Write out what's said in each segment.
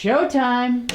Showtime.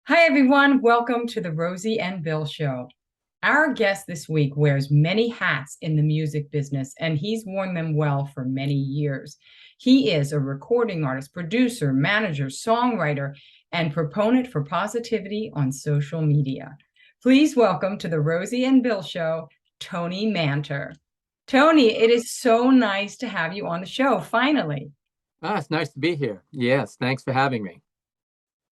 Hi, everyone. Welcome to the Rosie and Bill Show. Our guest this week wears many hats in the music business, and he's worn them well for many years. He is a recording artist, producer, manager, songwriter, and proponent for positivity on social media. Please welcome to the Rosie and Bill Show, Tony Mantor. Tony, it is so nice to have you on the show, finally. It's nice to be here. Yes, thanks for having me.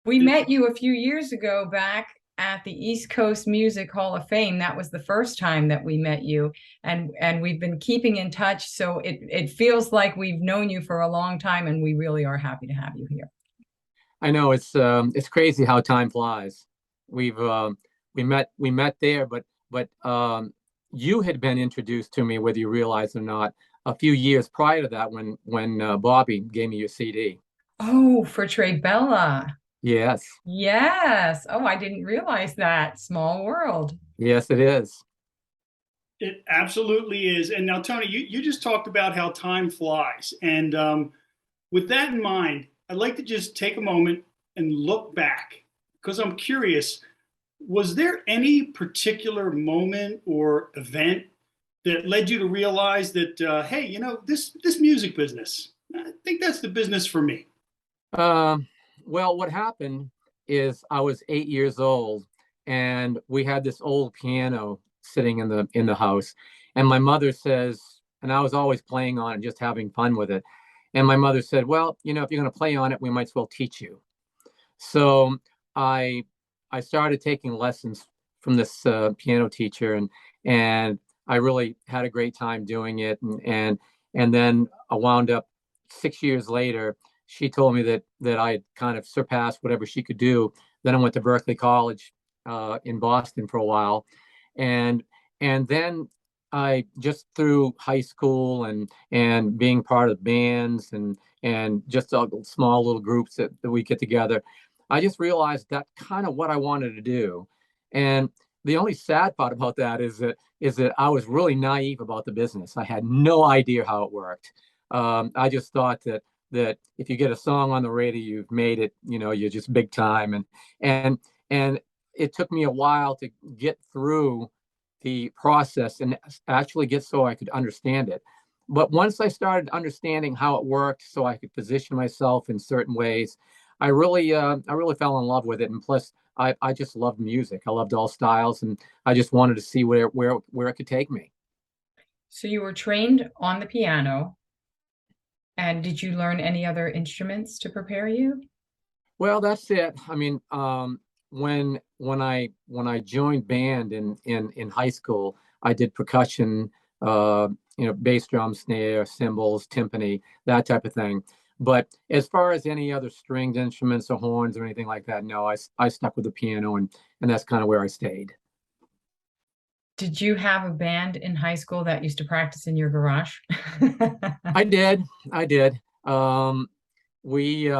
We met you a few years ago back at the East Coast Music Hall of Fame. That was the first time that we met you, and we've been keeping in touch. So it feels like we've known you for a long time, and we really are happy to have you here. I know it's crazy how time flies. We met there, but you had been introduced to me, whether you realize it or not, a few years prior to that when Bobby gave me your CD. Oh, for Trey Bella. Yes, Yes. Oh, I didn't realize that. Small world. yes, it is. It absolutely is. And now, Tony, you just talked about how time flies. And with that in mind, I'd like to just take a moment and look back because I'm curious, was there any particular moment or event that led you to realize that, hey, this music business, I think that's the business for me? Well, what happened is I was 8 years old, and we had this old piano sitting in the house, and my mother says, and I was always playing on it, just having fun with it. And my mother said, well, if you're going to play on it, we might as well teach you. So I I started taking lessons from this piano teacher, and I really had a great time doing it. And then I wound up 6 years later. She told me that I had kind of surpassed whatever she could do. Then I went to Berkeley College in Boston for a while, and then I just through high school and being part of bands and just small little groups that we get together, I just realized that kind of what I wanted to do. And the only sad part about that is that I was really naive about the business. I had no idea how it worked. I just thought that if you get a song on the radio, you've made it. You're just big time. And it took me a while to get through the process and actually get so I could understand it. But once I started understanding how it worked, so I could position myself in certain ways, I really fell in love with it. And plus, I just loved music. I loved all styles, and I just wanted to see where it could take me. So you were trained on the piano, and did you learn any other instruments to prepare you? Well, that's it. I mean, when I joined band in high school, I did percussion, bass drum, snare, cymbals, timpani, that type of thing. But as far as any other stringed instruments or horns or anything like that, no, I stuck with the piano, and that's kind of where I stayed. Did you have a band in high school that used to practice in your garage? I did, I did. We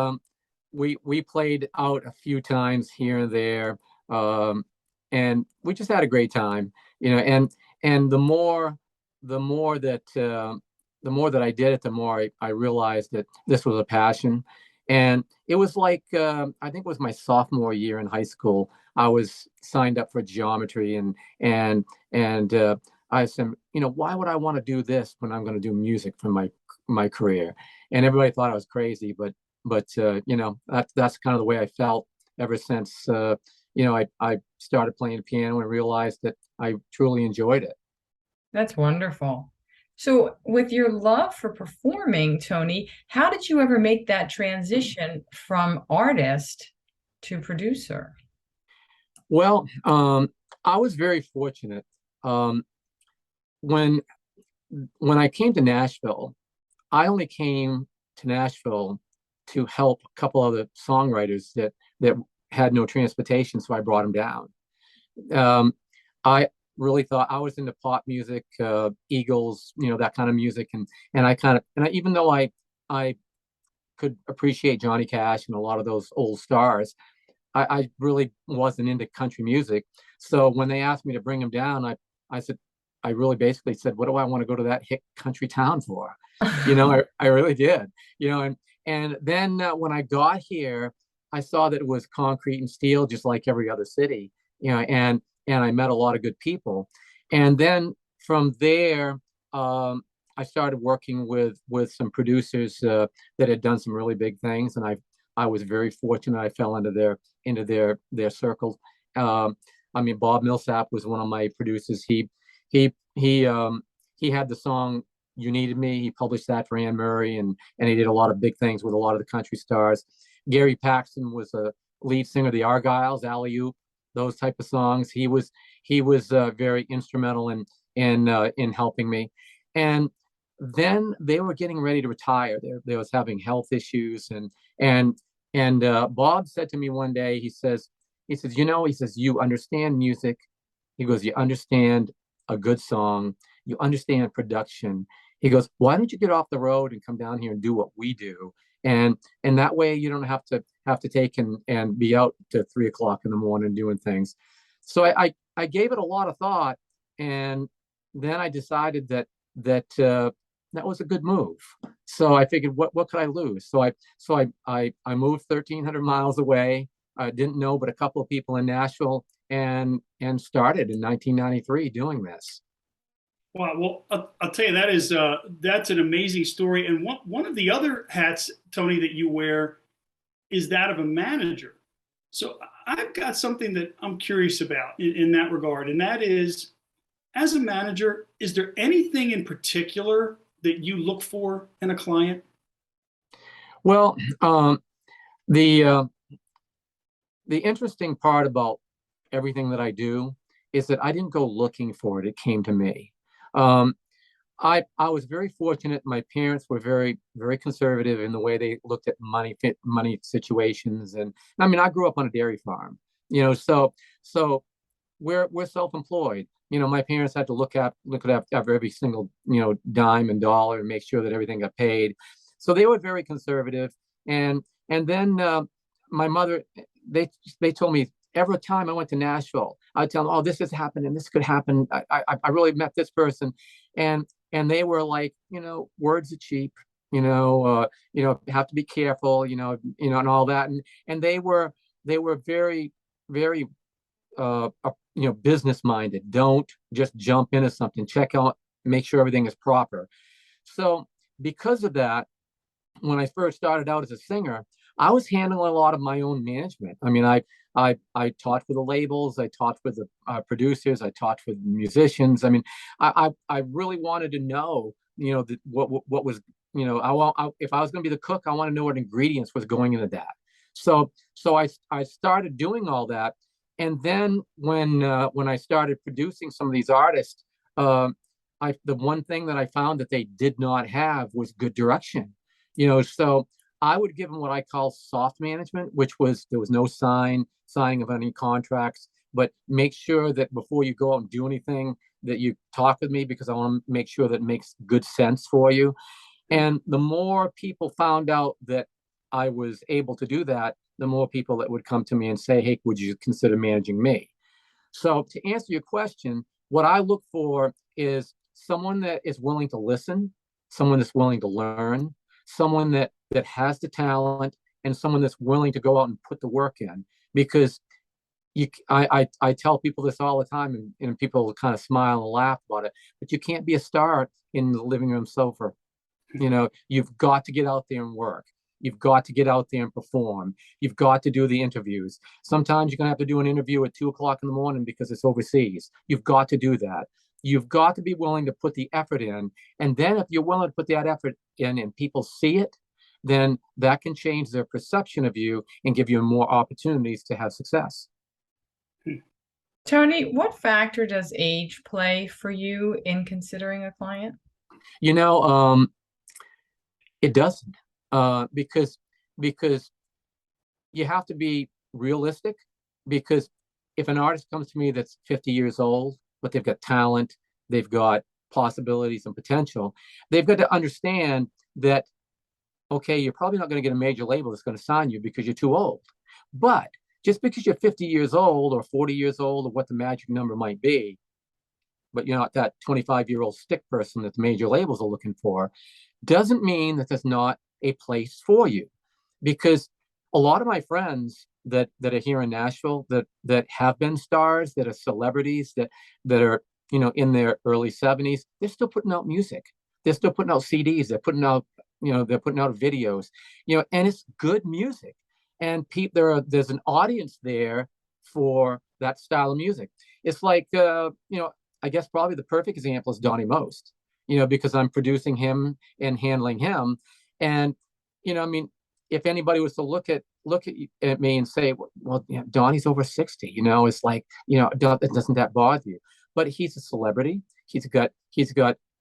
we played out a few times here and there, um, and we just had a great time, and the more that I did it, the more I realized that this was a passion. And it was like, I think it was my sophomore year in high school. I was signed up for geometry, and I said, why would I want to do this when I'm going to do music for my career? And everybody thought I was crazy, but that's kind of the way I felt ever since. I started playing piano and realized that I truly enjoyed it. That's wonderful. So, with your love for performing, Tony, how did you ever make that transition from artist to producer? Well, I was very fortunate. Um, when when I came to Nashville, I only came to Nashville to help a couple other songwriters that had no transportation, so I brought him down. Um, I really thought I was into pop music, Eagles, that kind of music, and even though I could appreciate Johnny Cash and a lot of those old stars, I really wasn't into country music. So when they asked me to bring him down, I said, I really basically said, what do I want to go to that hick country town for? I really did, and then when I got here, I saw that it was concrete and steel, just like every other city, and I met a lot of good people. And then from there, I started working with some producers that had done some really big things, and I was very fortunate. I fell into their circle. I mean, Bob Millsap was one of my producers. He he um, he had the song "You Needed Me." He published that for Anne Murray, and he did a lot of big things with a lot of the country stars. Gary Paxton was a lead singer of the Argyles, Alley Oop, those type of songs. He was very instrumental in helping me. And then they were getting ready to retire. They was having health issues, and Bob said to me one day, he says, he says, you understand music. He goes, you understand a good song. You understand production. He goes, why don't you get off the road and come down here and do what we do? And that way you don't have to take and be out to 3 o'clock in the morning doing things. So I gave it a lot of thought, and then I decided that was a good move. So I figured, what could I lose? So I moved 1,300 miles away. I didn't know but a couple of people in Nashville, and started in 1993 doing this. Wow. Well, I'll tell you, that's an amazing story. And one of the other hats, Tony, that you wear is that of a manager. So I've got something that I'm curious about in that regard, and that is, as a manager, is there anything in particular that you look for in a client? Well, the uh, the interesting part about everything that I do is that I didn't go looking for it; it came to me. Um, I was very fortunate. My parents were very very conservative in the way they looked at money situations, and I mean, I grew up on a dairy farm, so we're self-employed. My parents had to look at after every single dime and dollar and make sure that everything got paid. So they were very conservative, and then my mother, they told me every time I went to Nashville, I'd tell them, oh, this has happened and this could happen. I really met this person, and they were like, words are cheap, have to be careful, and all that, and they were very very business minded. Don't just jump into something. Check out, make sure everything is proper. So because of that, when I first started out as a singer, I was handling a lot of my own management. I mean, I talked with the labels, I talked with the producers, I talked with musicians. I mean, I really wanted to know, what was, if I was going to be the cook, I want to know what ingredients was going into that. So I started doing all that, and then when I started producing some of these artists, uh, the one thing that I found that they did not have was good direction. So I would give them what I call soft management, which was there was no signing of any contracts, but make sure that before you go out and do anything, that you talk with me, because I want to make sure that it makes good sense for you. And the more people found out that I was able to do that, the more people that would come to me and say, hey, would you consider managing me? So to answer your question, what I look for is someone that is willing to listen, someone that's willing to learn, someone that has the talent, and someone that's willing to go out and put the work in. Because I tell people this all the time, and people kind of smile and laugh about it, but you can't be a star in the living room sofa. You've got to get out there and work. You've got to get out there and perform. You've got to do the interviews. Sometimes you're going to have to do an interview at 2 o'clock in the morning because it's overseas. You've got to do that. You've got to be willing to put the effort in. And then if you're willing to put that effort in and people see it, then that can change their perception of you and give you more opportunities to have success. Tony, what factor does age play for you in considering a client? You know, it doesn't, because you have to be realistic, because if an artist comes to me that's 50 years old, but they've got talent, they've got possibilities and potential, they've got to understand that, okay, you're probably not going to get a major label that's going to sign you because you're too old. But just because you're 50 years old or 40 years old, or what the magic number might be, but you're not that 25-year-old stick person that the major labels are looking for, doesn't mean that there's not a place for you. Because a lot of my friends that are here in Nashville, that have been stars, that are celebrities, that are, in their early 70s, they're still putting out music. They're still putting out CDs. They're putting out videos, and it's good music. And there's an audience there for that style of music. It's like, I guess probably the perfect example is Donnie Most, because I'm producing him and handling him. And, I mean, if anybody was to look at me and say, well, Donnie's over 60, it's like, doesn't that bother you? But he's a celebrity. He's got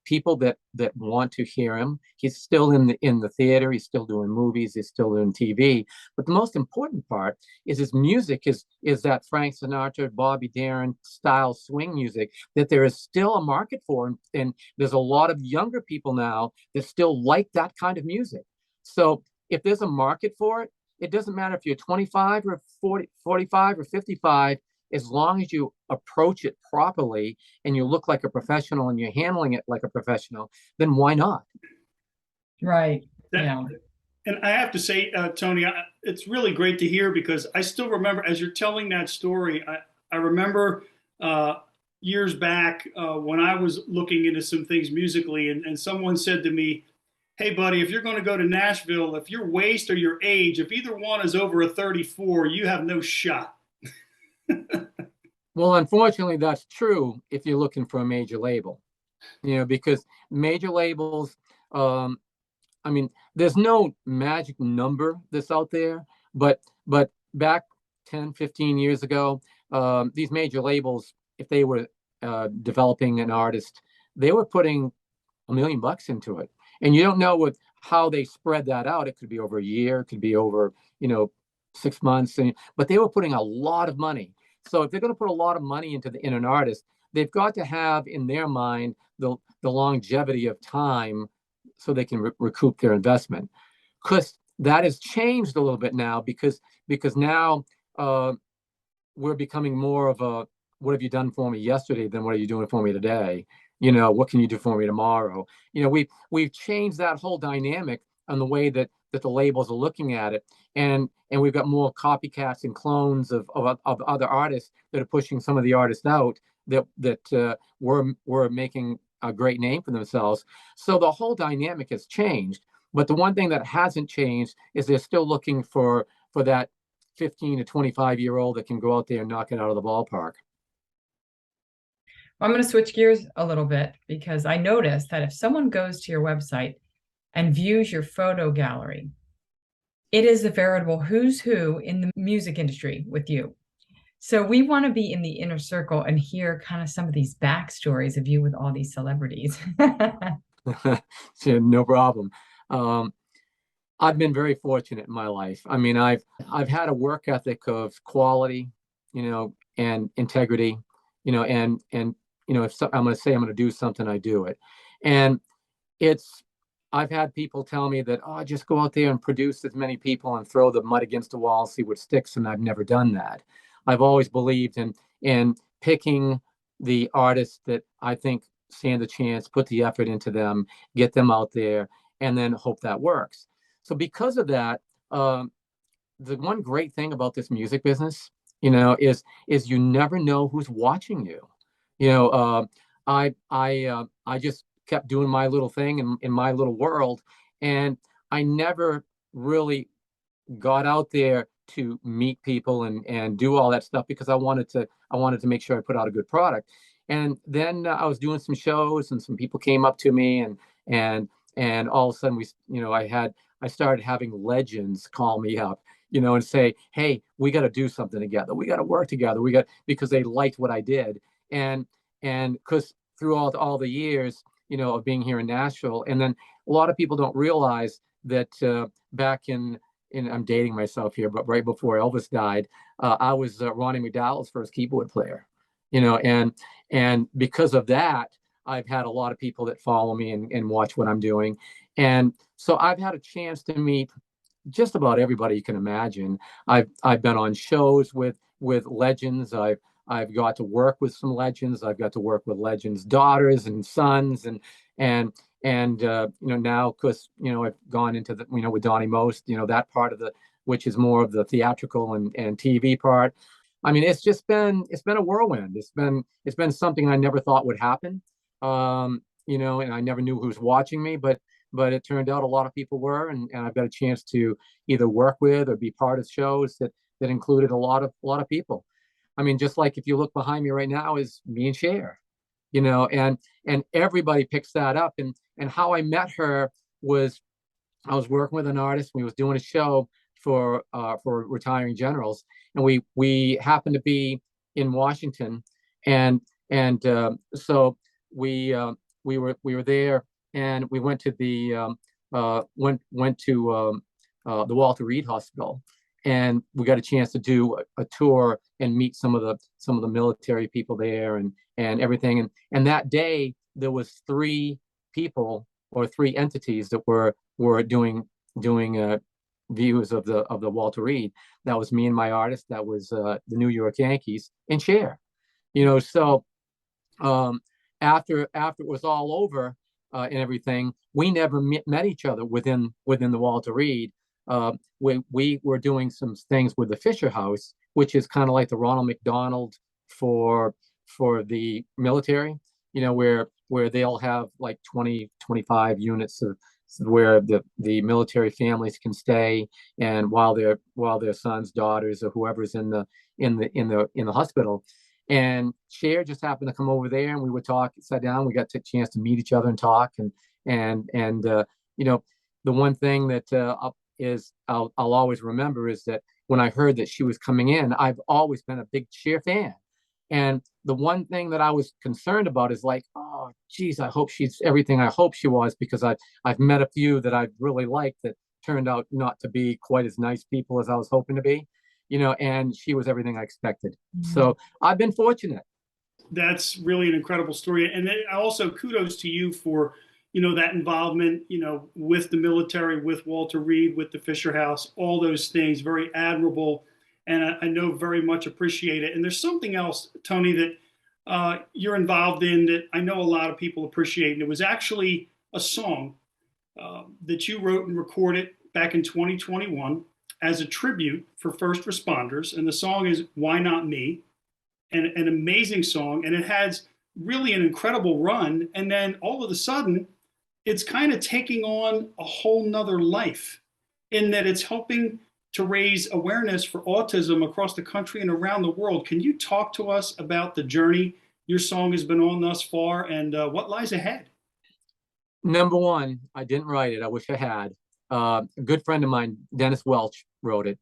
people that want to hear him. He's still in the theater. He's still doing movies. He's still doing TV. But the most important part is his music is that Frank Sinatra, Bobby Darin style swing music that there is still a market for. And there's a lot of younger people now that still like that kind of music. So if there's a market for it, it doesn't matter if you're 25 or 40, 45 or 55, as long as you approach it properly and you look like a professional and you're handling it like a professional, then why not? Right. Yeah. And I have to say, Tony, it's really great to hear, because I still remember, as you're telling that story, I remember years back when I was looking into some things musically, and someone said to me, hey, buddy, if you're going to go to Nashville, if your waist or your age, if either one is over a 34, you have no shot. Well, unfortunately, that's true if you're looking for a major label, because major labels, I mean, there's no magic number that's out there, but back 10, 15 years ago, these major labels, if they were developing an artist, they were putting $1 million into it. And you don't know how they spread that out. It could be over a year, it could be over, 6 months, but they were putting a lot of money. So if they're going to put a lot of money in an artist, they've got to have in their mind the longevity of time so they can recoup their investment. Because that has changed a little bit now, because now we're becoming more of a, what have you done for me yesterday than what are you doing for me today? What can you do for me tomorrow? We've changed that whole dynamic on the way that the labels are looking at it. And we've got more copycats and clones of other artists that are pushing some of the artists out that were making a great name for themselves. So the whole dynamic has changed. But the one thing that hasn't changed is they're still looking for that 15 to 25-year-old that can go out there and knock it out of the ballpark. I'm going to switch gears a little bit, because I noticed that if someone goes to your website and views your photo gallery, it is a veritable who's who in the music industry with you. So we want to be in the inner circle and hear kind of some of these backstories of you with all these celebrities. No problem. I've been very fortunate in my life. I mean, I've had a work ethic of quality, and integrity, and if I'm going to say I'm going to do something, I do it. And I've had people tell me that, oh, just go out there and produce as many people and throw the mud against the wall and see what sticks. And I've never done that. I've always believed in picking the artists that I think stand a chance, put the effort into them, get them out there, and then hope that works. So because of that, the one great thing about this music business, is you never know who's watching you. I just kept doing my little thing in my little world, and I never really got out there to meet people and do all that stuff, because I wanted to make sure I put out a good product. And then I was doing some shows, and some people came up to me, and all of a sudden I started having legends call me up, and say, hey, we got to do something together. We got to work together. Because they liked what I did. And because throughout all the years, of being here in Nashville, and then a lot of people don't realize that back in and I'm dating myself here, but right before Elvis died, I was Ronnie McDowell's first keyboard player, and because of that, I've had a lot of people that follow me and watch what I'm doing. And so I've had a chance to meet just about everybody you can imagine. I've been on shows with legends. I've got to work with some legends. I've got to work with legends' daughters and sons, and now because I've gone into the with Donnie Most, that part of the which is more of the theatrical and TV part. I mean, it's been a whirlwind. It's been something I never thought would happen. And I never knew who was watching me, but it turned out a lot of people were, and I've got a chance to either work with or be part of shows that included a lot of people. I mean, just like if you look behind me right now is me and Cher, and everybody picks that up. And how I met her was I was working with an artist. We was doing a show for retiring generals, and we happened to be in Washington, and so we were there, and we went to the Walter Reed Hospital, and we got a chance to do a tour and meet some of the military people there and everything. And that day there was three people or three entities that were doing views of the Walter Reed. That was me and my artist. That was the New York Yankees and Cher. So um, after it was all over and everything, we never met each other within the Walter Reed. We were doing some things with the Fisher House, which is kind of like the Ronald McDonald for the military, where they'll have like 20, 25 units of where the military families can stay, and while their sons, daughters, or whoever's in the hospital. And Cher just happened to come over there, and we would talk, sat down, we got a chance to meet each other and talk. And the one thing that I'll always remember is that when I heard that she was coming in, I've always been a big Cher fan. And the one thing that I was concerned about is like, oh, geez, I hope she's everything I hope she was, because I've met a few that I really liked that turned out not to be quite as nice people as I was hoping to be, and she was everything I expected. So I've been fortunate. That's really an incredible story. And then also kudos to you for, that involvement, with the military, with Walter Reed, with the Fisher House, all those things, very admirable. And I know very much appreciate it. And there's something else, Tony, that you're involved in that I know a lot of people appreciate. And it was actually a song that you wrote and recorded back in 2021 as a tribute for first responders. And the song is Why Not Me? And an amazing song. And it has really an incredible run. And then all of a sudden, it's kind of taking on a whole nother life in that it's helping to raise awareness for autism across the country and around the world. Can you talk to us about the journey your song has been on thus far and what lies ahead? Number one, I didn't write it. I wish I had. A good friend of mine, Dennis Welch, wrote it.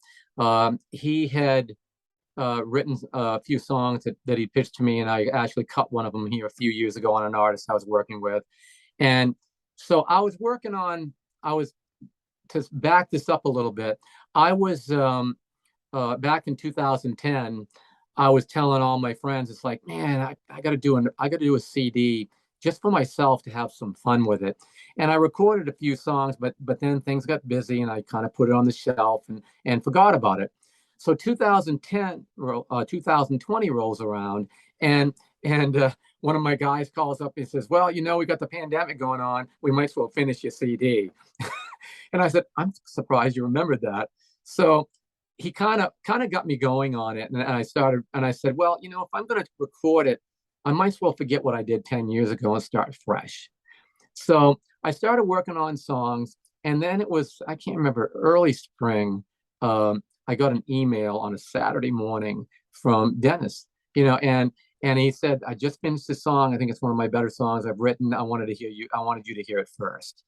He had written a few songs that he pitched to me, and I actually cut one of them here a few years ago on an artist I was working with. And so I was to back this up a little bit. I was back in 2010. I was telling all my friends, it's like, man, I got to do a CD just for myself to have some fun with it. And I recorded a few songs, but then things got busy, and I kind of put it on the shelf and forgot about it. So 2020 rolls around, and one of my guys calls up and says, well, we got the pandemic going on. We might as well finish your CD. And I said, I'm surprised you remembered that. So he kind of got me going on it. And I said, well, if I'm going to record it, I might as well forget what I did 10 years ago and start fresh. So I started working on songs. And then it was, I can't remember, early spring. I got an email on a Saturday morning from Dennis, and he said, I just finished this song. I think it's one of my better songs I've written. I wanted you to hear it first.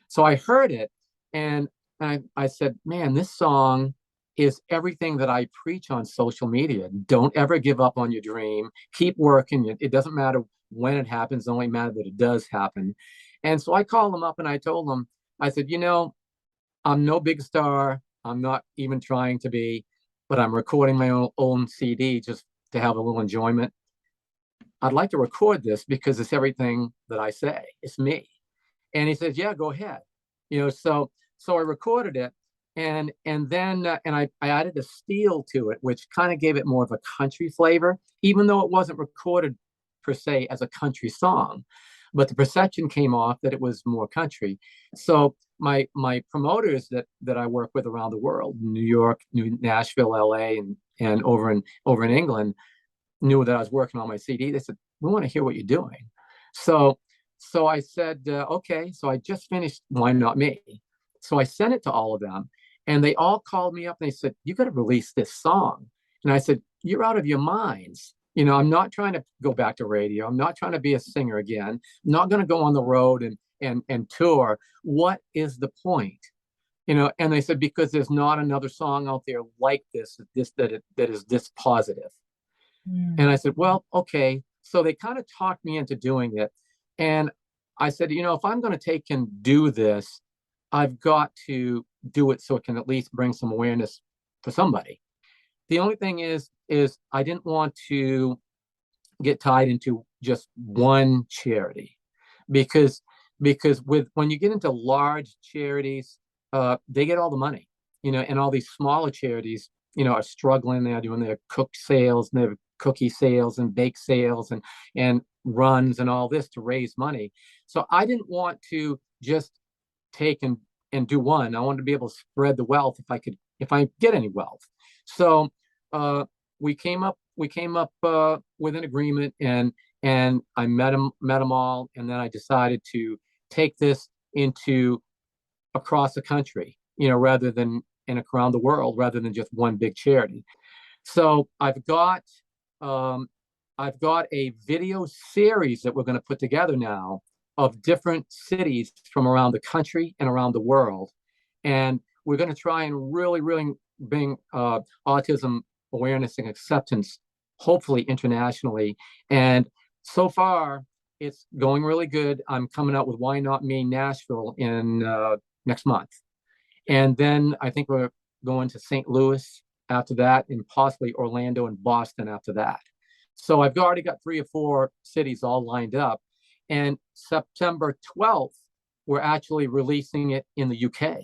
So I heard it, and I said, man, this song is everything that I preach on social media. Don't ever give up on your dream. Keep working. It doesn't matter when it happens. It only matters that it does happen. And so I called him up and I told him, I said, I'm no big star. I'm not even trying to be, but I'm recording my own CD just to have a little enjoyment. I'd like to record this because it's everything that I say. It's me. And he says, yeah, go ahead. So I recorded it, and then I added a steel to it, which kind of gave it more of a country flavor, even though it wasn't recorded per se as a country song, but the perception came off that it was more country. So my promoters that I work with around the world, New York, Nashville, LA, and over in England, knew that I was working on my CD. They said, we want to hear what you're doing. So I said, okay. So I just finished Why Not Me. So I sent it to all of them, and they all called me up and they said, you got to release this song. And I said, you're out of your minds. I'm not trying to go back to radio. I'm not trying to be a singer again. I'm not going to go on the road and tour. What is the point? And they said, because there's not another song out there like this that is this positive. And I said, well, okay. So they kind of talked me into doing it. And I said, if I'm going to take and do this, I've got to do it so it can at least bring some awareness for somebody. The only thing is I didn't want to get tied into just one charity, because when you get into large charities, they get all the money, and all these smaller charities, are struggling. They're doing their cook sales and their cookie sales and bake sales and runs and all this to raise money. So I didn't want to just take and do one. I wanted to be able to spread the wealth if I get any wealth. So we came up with an agreement, and I met them all, and then I decided to take this into across the country, rather than around the world, rather than just one big charity. So I've got a video series that we're going to put together now of different cities from around the country and around the world. And we're going to try and really, really bring autism awareness and acceptance, hopefully internationally. And so far, it's going really good. I'm coming out with Why Not Me Nashville in next month. And then I think we're going to St. Louis after that, and possibly Orlando and Boston after that. So I've already got 3 or 4 cities all lined up. And September 12th, we're actually releasing it in the UK.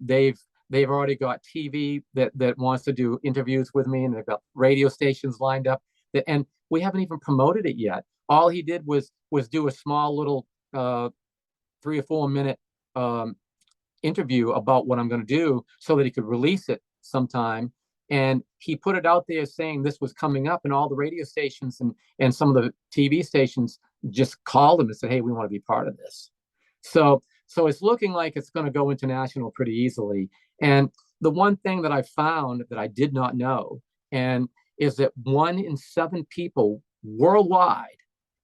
They've already got TV that wants to do interviews with me, and they've got radio stations lined up. And we haven't even promoted it yet. All he did was do a small little 3 or 4 minute interview about what I'm going to do, so that he could release it sometime. And he put it out there saying this was coming up, and all the radio stations and some of the TV stations just called him and said, hey, we want to be part of this. So it's looking like it's going to go international pretty easily. And the one thing that I found that I did not know, and is that 1 in 7 people worldwide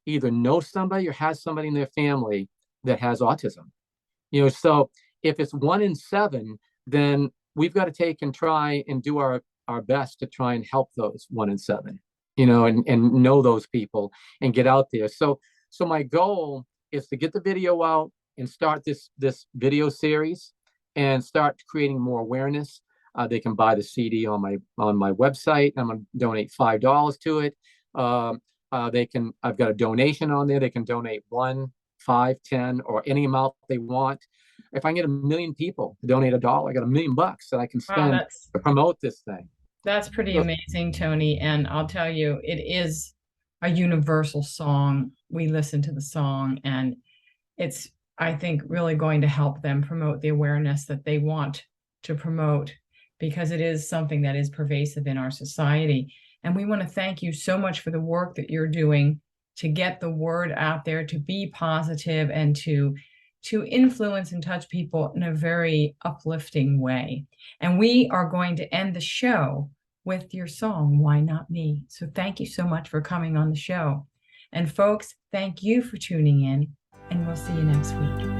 either know somebody or has somebody in their family that has autism. So if it's 1 in 7, then we've got to take and try and do our best to try and help those 1 in 7, and know those people and get out there. So my goal is to get the video out and start this video series and start creating more awareness. They can buy the CD on my website. I'm going to donate $5 to it. I've got a donation on there. They can donate 1, 5, 10, or any amount they want. If I can get 1 million people to donate $1, I got $1 million that I can spend to promote this thing. That's pretty amazing, Tony. And I'll tell you, it is a universal song. We listen to the song, and it's, I think, really going to help them promote the awareness that they want to promote, because it is something that is pervasive in our society. And we want to thank you so much for the work that you're doing to get the word out there, to be positive, and to influence and touch people in a very uplifting way. And we are going to end the show with your song, Why Not Me? So thank you so much for coming on the show. And folks, thank you for tuning in, and we'll see you next week.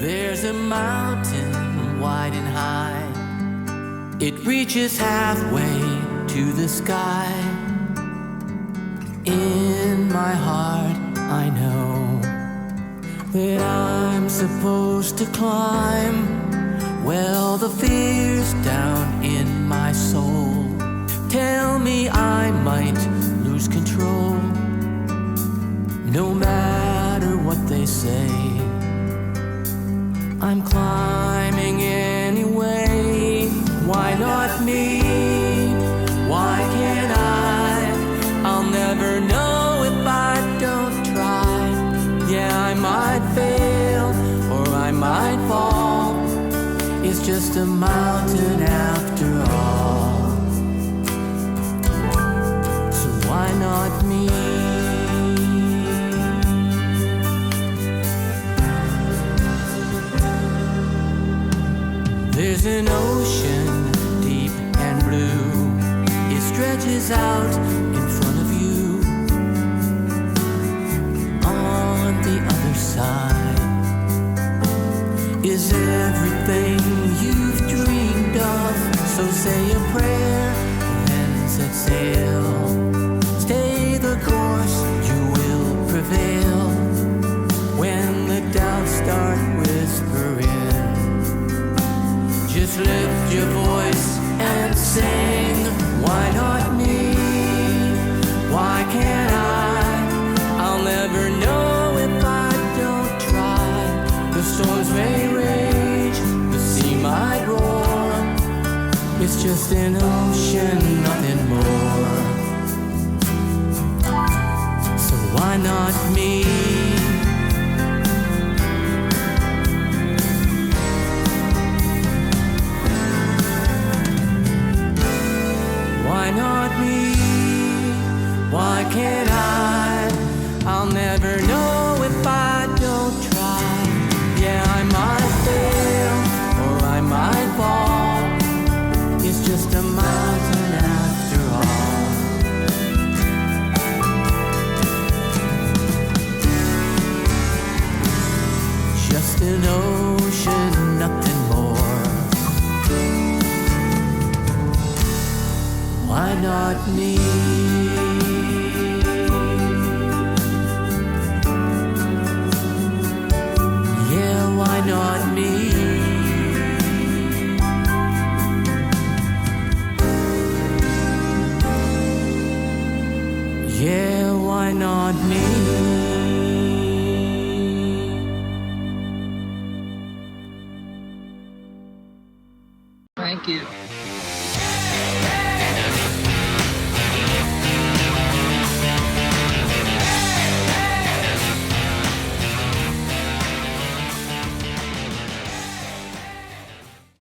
There's a mountain wide and high It reaches halfway to the sky. In my heart, I know that I'm supposed to climb. Well, the fear's down in my soul. Tell me I might lose control. No matter what they say, I'm climbing anyway. Why not me? Why can't I? I'll never know if I don't try. Yeah, I might fail or I might fall. It's just a mountain after all. So why not me? There's an ocean deep and blue. It stretches out in front of you. On the other side is everything you've dreamed of. So say a prayer and then set sail. Stay the course, you will prevail. When the doubts start whispering, just lift your voice and sing. Why not me? Why can't I? I'll never know if I don't try. The storms may rage, the sea might roar. It's just an ocean, nothing more. So why not me? Why not me? Why can't I? I'll never know if I don't try. Yeah, I might fail or I might fall. It's just a mountain after all. Just an ocean, nothing more. Why not me? Yeah, why not me? Yeah, why not me? Thank you.